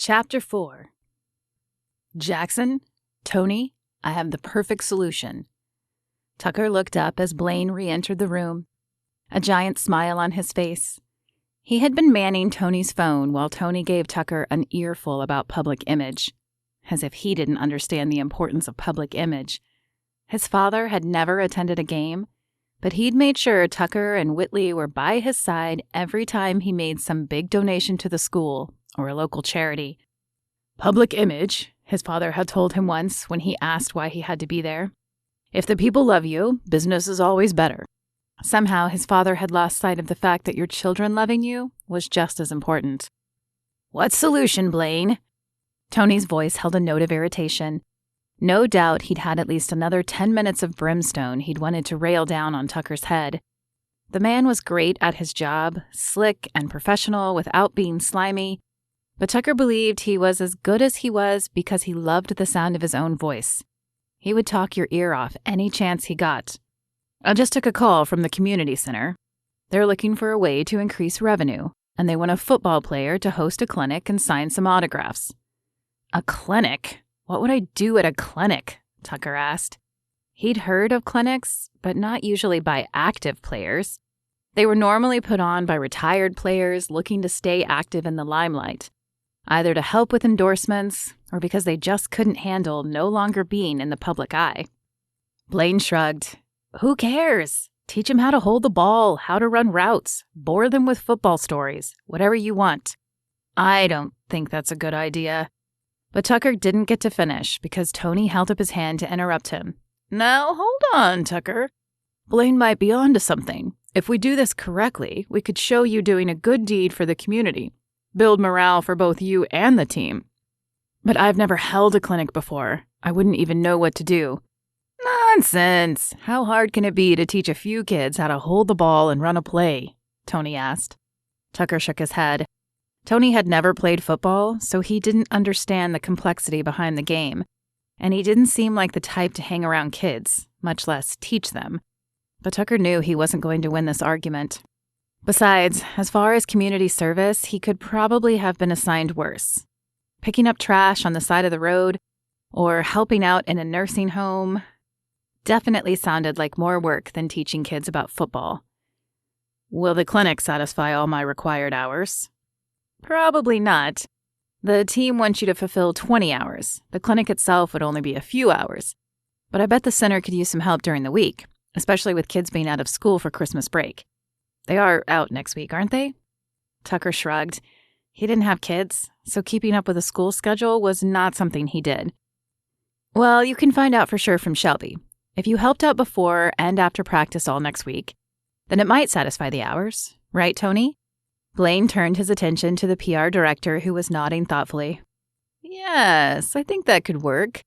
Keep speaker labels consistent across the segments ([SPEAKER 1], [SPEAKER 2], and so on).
[SPEAKER 1] Chapter 4. Jackson, Tony, I have the perfect solution. Tucker looked up as Blaine re-entered the room, a giant smile on his face. He had been manning Tony's phone while Tony gave Tucker an earful about public image, as if he didn't understand the importance of public image. His father had never attended a game, but he'd made sure Tucker and Whitley were by his side every time he made some big donation to the school or a local charity. Public image, his father had told him once when he asked why he had to be there. If the people love you, business is always better. Somehow his father had lost sight of the fact that your children loving you was just as important. What solution, Blaine? Tony's voice held a note of irritation. No doubt he'd had at least another 10 minutes of brimstone he'd wanted to rail down on Tucker's head. The man was great at his job, slick and professional without being slimy, but Tucker believed he was as good as he was because he loved the sound of his own voice. He would talk your ear off any chance he got. I just took a call from the community center. They're looking for a way to increase revenue, and they want a football player to host a clinic and sign some autographs. A clinic? What would I do at a clinic? Tucker asked. He'd heard of clinics, but not usually by active players. They were normally put on by retired players looking to stay active in the limelight, either to help with endorsements or because they just couldn't handle no longer being in the public eye. Blaine shrugged. Who cares? Teach them how to hold the ball, how to run routes, bore them with football stories, whatever you want. I don't think that's a good idea. But Tucker didn't get to finish because Tony held up his hand to interrupt him. Now, hold on, Tucker. Blaine might be onto something. If we do this correctly, we could show you doing a good deed for the community. Build morale for both you and the team. But I've never held a clinic before. I wouldn't even know what to do. Nonsense! How hard can it be to teach a few kids how to hold the ball and run a play? Tony asked. Tucker shook his head. Tony had never played football, so he didn't understand the complexity behind the game, and he didn't seem like the type to hang around kids, much less teach them. But Tucker knew he wasn't going to win this argument. Besides, as far as community service, he could probably have been assigned worse. Picking up trash on the side of the road, or helping out in a nursing home, definitely sounded like more work than teaching kids about football. Will the clinic satisfy all my required hours? Probably not. The team wants you to fulfill 20 hours. The clinic itself would only be a few hours. But I bet the center could use some help during the week, especially with kids being out of school for Christmas break. They are out next week, aren't they? Tucker shrugged. He didn't have kids, so keeping up with a school schedule was not something he did. Well, you can find out for sure from Shelby. If you helped out before and after practice all next week, then it might satisfy the hours. Right, Tony? Blaine turned his attention to the PR director, who was nodding thoughtfully. Yes, I think that could work.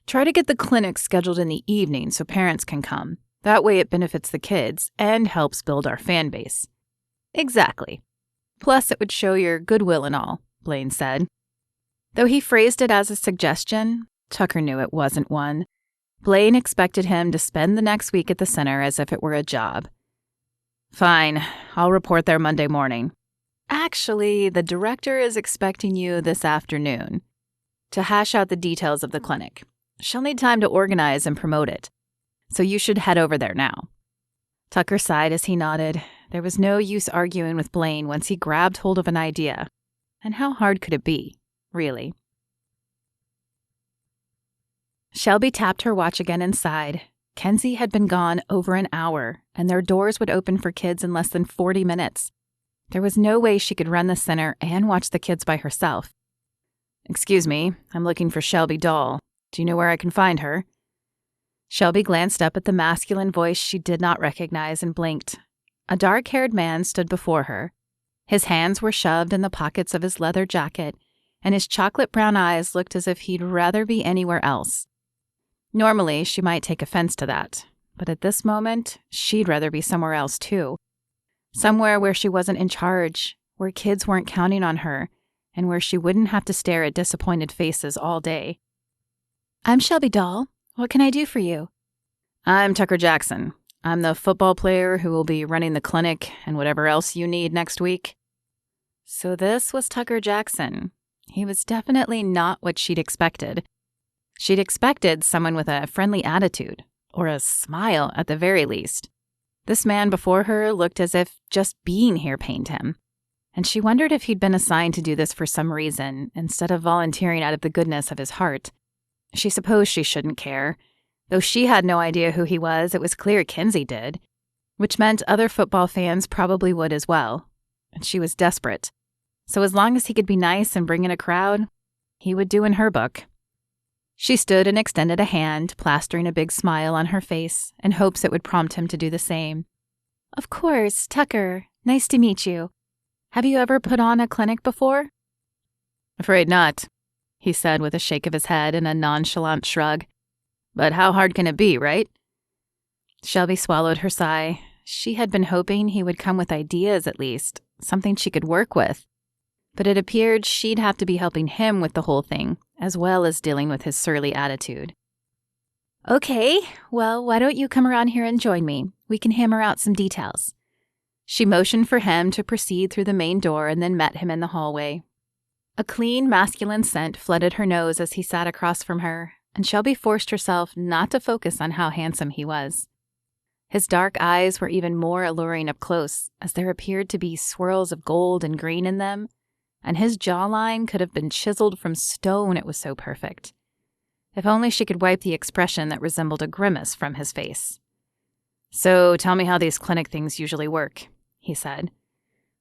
[SPEAKER 1] Try to get the clinic scheduled in the evening so parents can come. That way it benefits the kids and helps build our fan base. Exactly. Plus it would show your goodwill and all, Blaine said. Though he phrased it as a suggestion, Tucker knew it wasn't one. Blaine expected him to spend the next week at the center as if it were a job. Fine, I'll report there Monday morning. Actually, the director is expecting you this afternoon to hash out the details of the clinic. She'll need time to organize and promote it, so you should head over there now. Tucker sighed as he nodded. There was no use arguing with Blaine once he grabbed hold of an idea. And how hard could it be, really? Shelby tapped her watch again and sighed. Kenzie had been gone over an hour, and their doors would open for kids in less than 40 minutes. There was no way she could run the center and watch the kids by herself. Excuse me, I'm looking for Shelby Doll. Do you know where I can find her? Shelby glanced up at the masculine voice she did not recognize and blinked. A dark-haired man stood before her. His hands were shoved in the pockets of his leather jacket, and his chocolate brown eyes looked as if he'd rather be anywhere else. Normally, she might take offense to that, but at this moment, she'd rather be somewhere else too. Somewhere where she wasn't in charge, where kids weren't counting on her, and where she wouldn't have to stare at disappointed faces all day. I'm Shelby Doll. What can I do for you? I'm Tucker Jackson. I'm the football player who will be running the clinic and whatever else you need next week. So this was Tucker Jackson. He was definitely not what she'd expected. She'd expected someone with a friendly attitude, or a smile at the very least. This man before her looked as if just being here pained him, and she wondered if he'd been assigned to do this for some reason, instead of volunteering out of the goodness of his heart. She supposed she shouldn't care. Though she had no idea who he was, it was clear Kinsey did, which meant other football fans probably would as well. And she was desperate. So as long as he could be nice and bring in a crowd, he would do in her book. She stood and extended a hand, plastering a big smile on her face, in hopes it would prompt him to do the same. "Of course, Tucker. Nice to meet you. Have you ever put on a clinic before?" "Afraid not," he said with a shake of his head and a nonchalant shrug. "But how hard can it be, right?" Shelby swallowed her sigh. She had been hoping he would come with ideas at least, something she could work with. But it appeared she'd have to be helping him with the whole thing, as well as dealing with his surly attitude. "Okay, well, why don't you come around here and join me? We can hammer out some details." She motioned for him to proceed through the main door and then met him in the hallway. A clean, masculine scent flooded her nose as he sat across from her, and Shelby forced herself not to focus on how handsome he was. His dark eyes were even more alluring up close, as there appeared to be swirls of gold and green in them, and his jawline could have been chiseled from stone, it was so perfect. If only she could wipe the expression that resembled a grimace from his face. "So tell me how these clinic things usually work," he said.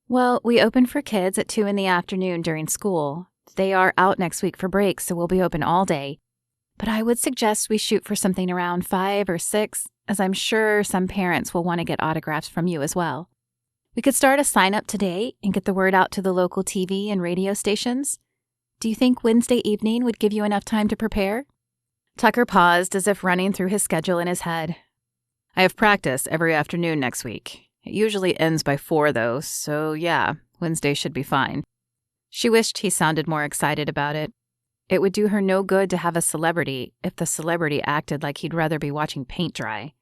[SPEAKER 1] "Well, we open for kids at 2 in the afternoon during school. They are out next week for break, so we'll be open all day. But I would suggest we shoot for something around 5 or 6, as I'm sure some parents will want to get autographs from you as well. We could start a sign-up today and get the word out to the local TV and radio stations. Do you think Wednesday evening would give you enough time to prepare?" Tucker paused as if running through his schedule in his head. "I have practice every afternoon next week. It usually ends by 4, though, so yeah, Wednesday should be fine." She wished he sounded more excited about it. It would do her no good to have a celebrity if the celebrity acted like he'd rather be watching paint dry.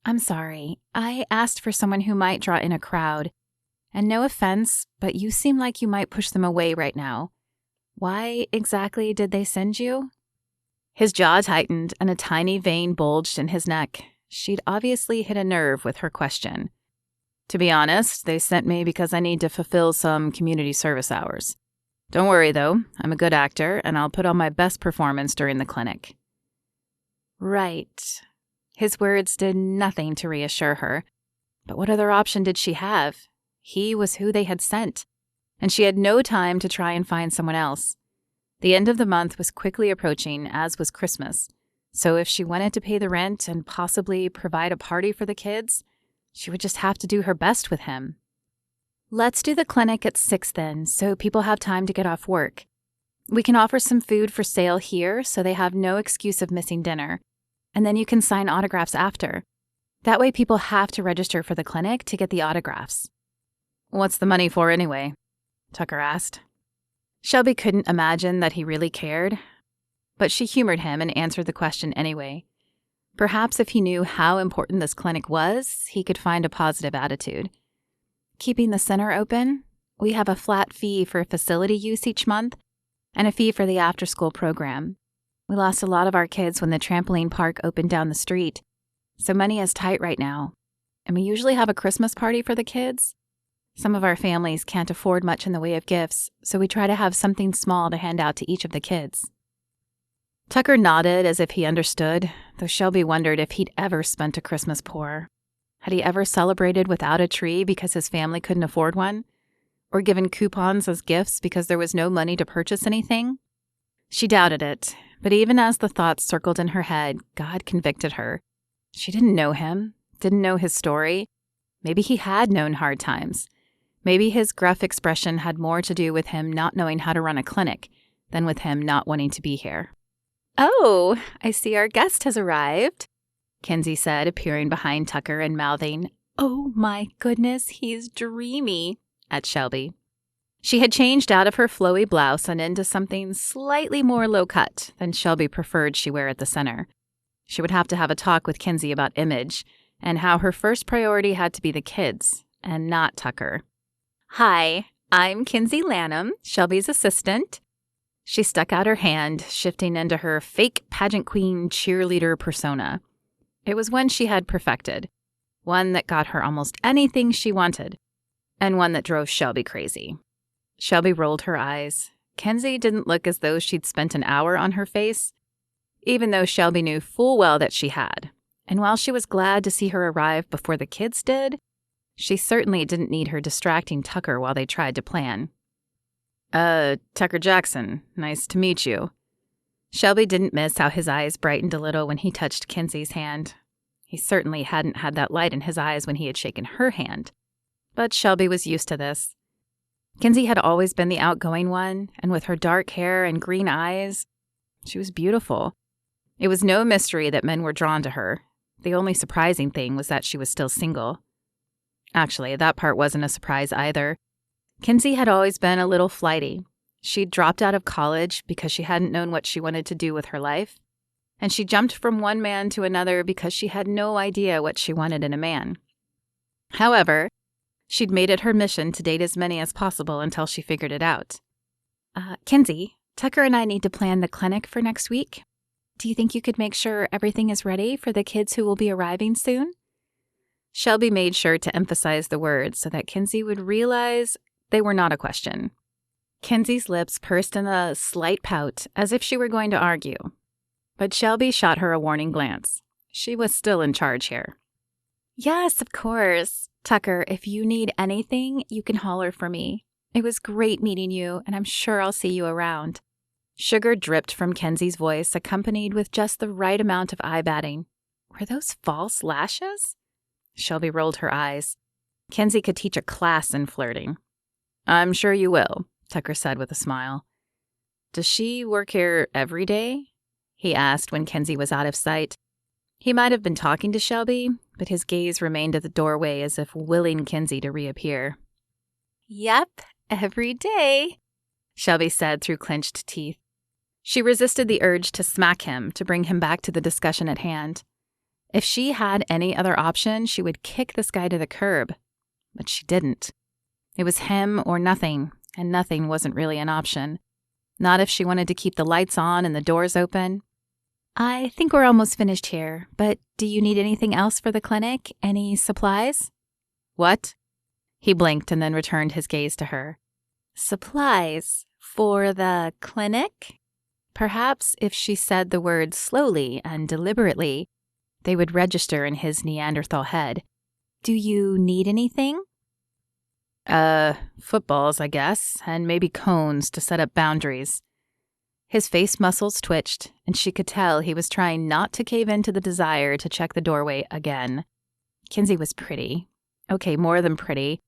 [SPEAKER 1] "I'm sorry. I asked for someone who might draw in a crowd. And no offense, but you seem like you might push them away right now. Why exactly did they send you?" His jaw tightened and a tiny vein bulged in his neck. She'd obviously hit a nerve with her question. "To be honest, they sent me because I need to fulfill some community service hours. Don't worry, though. I'm a good actor, and I'll put on my best performance during the clinic." Right. His words did nothing to reassure her. But what other option did she have? He was who they had sent, and she had no time to try and find someone else. The end of the month was quickly approaching, as was Christmas. So if she wanted to pay the rent and possibly provide a party for the kids, she would just have to do her best with him. "Let's do the clinic at 6 then, so people have time to get off work. We can offer some food for sale here so they have no excuse of missing dinner. And then you can sign autographs after. That way people have to register for the clinic to get the autographs." "What's the money for anyway?" Tucker asked. Shelby couldn't imagine that he really cared, but she humored him and answered the question anyway. Perhaps if he knew how important this clinic was, he could find a positive attitude. "Keeping the center open, we have a flat fee for facility use each month and a fee for the after-school program. We lost a lot of our kids when the trampoline park opened down the street, so money is tight right now. And we usually have a Christmas party for the kids. Some of our families can't afford much in the way of gifts, so we try to have something small to hand out to each of the kids." Tucker nodded as if he understood, though Shelby wondered if he'd ever spent a Christmas poor. Had he ever celebrated without a tree because his family couldn't afford one? Or given coupons as gifts because there was no money to purchase anything? She doubted it, but even as the thoughts circled in her head, God convicted her. She didn't know him, didn't know his story. Maybe he had known hard times. Maybe his gruff expression had more to do with him not knowing how to run a clinic than with him not wanting to be here. "Oh, I see our guest has arrived," Kinsey said, appearing behind Tucker and mouthing, "Oh my goodness, he's dreamy," at Shelby. She had changed out of her flowy blouse and into something slightly more low-cut than Shelby preferred she wear at the center. She would have to have a talk with Kinsey about image and how her first priority had to be the kids and not Tucker. "Hi, I'm Kinsey Lanham, Shelby's assistant. She stuck out her hand, shifting into her fake pageant queen cheerleader persona. It was one she had perfected, one that got her almost anything she wanted, and one that drove Shelby crazy. Shelby rolled her eyes. Kenzie didn't look as though she'd spent an hour on her face, even though Shelby knew full well that she had. And while she was glad to see her arrive before the kids did, she certainly didn't need her distracting Tucker while they tried to plan. Tucker Jackson, nice to meet you. Shelby didn't miss how his eyes brightened a little when he touched Kenzie's hand. He certainly hadn't had that light in his eyes when he had shaken her hand. But Shelby was used to this. Kenzie had always been the outgoing one, and with her dark hair and green eyes, she was beautiful. It was no mystery that men were drawn to her. The only surprising thing was that she was still single. Actually, that part wasn't a surprise either. Kenzie had always been a little flighty. She'd dropped out of college because she hadn't known what she wanted to do with her life, and she jumped from one man to another because she had no idea what she wanted in a man. However, she'd made it her mission to date as many as possible until she figured it out. Kenzie, Tucker and I need to plan the clinic for next week. Do you think you could make sure everything is ready for the kids who will be arriving soon? Shelby made sure to emphasize the words so that Kenzie would realize they were not a question. Kenzie's lips pursed in a slight pout, as if she were going to argue. But Shelby shot her a warning glance. She was still in charge here. Yes, of course. Tucker, if you need anything, you can holler for me. It was great meeting you, and I'm sure I'll see you around. Sugar dripped from Kenzie's voice, accompanied with just the right amount of eye batting. Were those false lashes? Shelby rolled her eyes. Kenzie could teach a class in flirting. I'm sure you will, Tucker said with a smile. Does she work here every day? He asked when Kenzie was out of sight. He might have been talking to Shelby, but his gaze remained at the doorway as if willing Kenzie to reappear. Yep, every day, Shelby said through clenched teeth. She resisted the urge to smack him to bring him back to the discussion at hand. If she had any other option, she would kick this guy to the curb. But she didn't. It was him or nothing, and nothing wasn't really an option. Not if she wanted to keep the lights on and the doors open. I think we're almost finished here, but do you need anything else for the clinic? Any supplies? What? He blinked and then returned his gaze to her. Supplies for the clinic? Perhaps if she said the words slowly and deliberately, they would register in his Neanderthal head. Do you need anything? Footballs, I guess, and maybe cones to set up boundaries. His face muscles twitched, and she could tell he was trying not to cave into the desire to check the doorway again. Kenzie was pretty. Okay, more than pretty.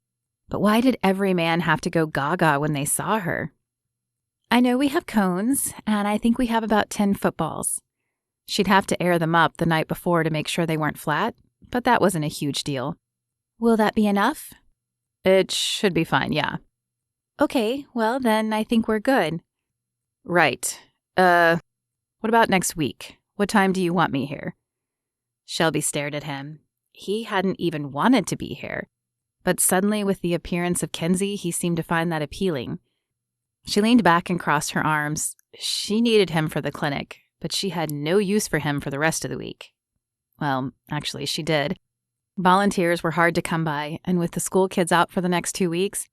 [SPEAKER 1] But why did every man have to go gaga when they saw her? I know we have cones, and I think we have about 10 footballs. She'd have to air them up the night before to make sure they weren't flat, but that wasn't a huge deal. Will that be enough? It should be fine, yeah. Okay, well then I think we're good. Right. What about next week? What time do you want me here? Shelby stared at him. He hadn't even wanted to be here. But suddenly, with the appearance of Kenzie, he seemed to find that appealing. She leaned back and crossed her arms. She needed him for the clinic, but she had no use for him for the rest of the week. Well, actually, she did. Volunteers were hard to come by, and with the school kids out for the next 2 weeks,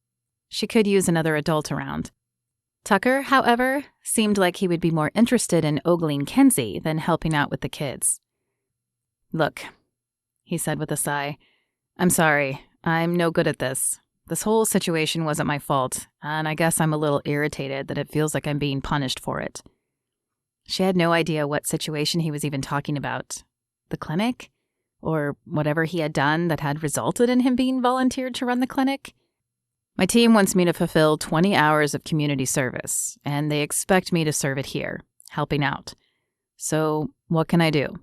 [SPEAKER 1] she could use another adult around. Tucker, however, seemed like he would be more interested in ogling Kenzie than helping out with the kids. Look, he said with a sigh, I'm sorry. I'm no good at this. This whole situation wasn't my fault, and I guess I'm a little irritated that it feels like I'm being punished for it. She had no idea what situation he was even talking about. The clinic? Or whatever he had done that had resulted in him being volunteered to run the clinic? My team wants me to fulfill 20 hours of community service, and they expect me to serve it here, helping out. So, what can I do?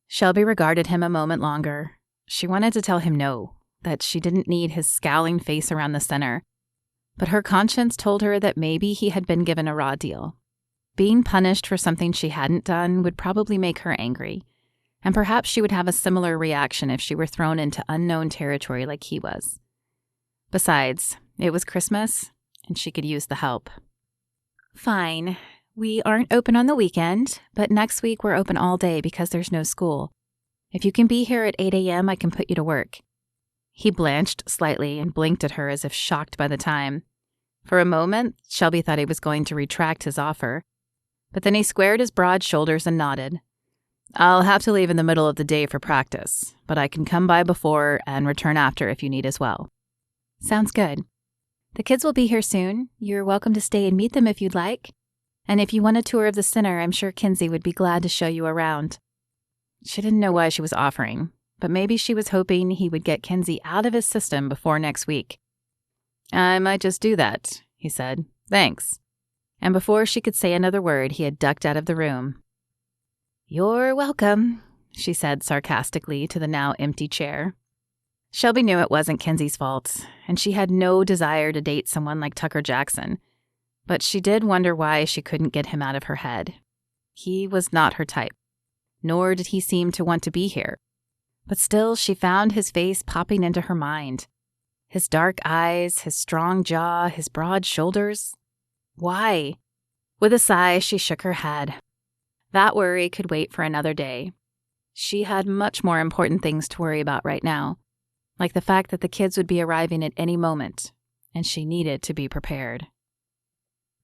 [SPEAKER 1] Shelby regarded him a moment longer. She wanted to tell him no, that she didn't need his scowling face around the center. But her conscience told her that maybe he had been given a raw deal. Being punished for something she hadn't done would probably make her angry, and perhaps she would have a similar reaction if she were thrown into unknown territory like he was. Besides, it was Christmas, and she could use the help. Fine. We aren't open on the weekend, but next week we're open all day because there's no school. If you can be here at 8 a.m., I can put you to work. He blanched slightly and blinked at her as if shocked by the time. For a moment, Shelby thought he was going to retract his offer, but then he squared his broad shoulders and nodded. I'll have to leave in the middle of the day for practice, but I can come by before and return after if you need as well. Sounds good. The kids will be here soon. You're welcome to stay and meet them if you'd like. And if you want a tour of the center, I'm sure Kinsey would be glad to show you around. She didn't know why she was offering, but maybe she was hoping he would get Kinsey out of his system before next week. I might just do that, he said. Thanks. And before she could say another word, he had ducked out of the room. You're welcome, she said sarcastically to the now empty chair. Shelby knew it wasn't Kinsey's fault, and she had no desire to date someone like Tucker Jackson. But she did wonder why she couldn't get him out of her head. He was not her type, nor did he seem to want to be here. But still, she found his face popping into her mind. His dark eyes, his strong jaw, his broad shoulders. Why? With a sigh, she shook her head. That worry could wait for another day. She had much more important things to worry about right now, like the fact that the kids would be arriving at any moment, and she needed to be prepared.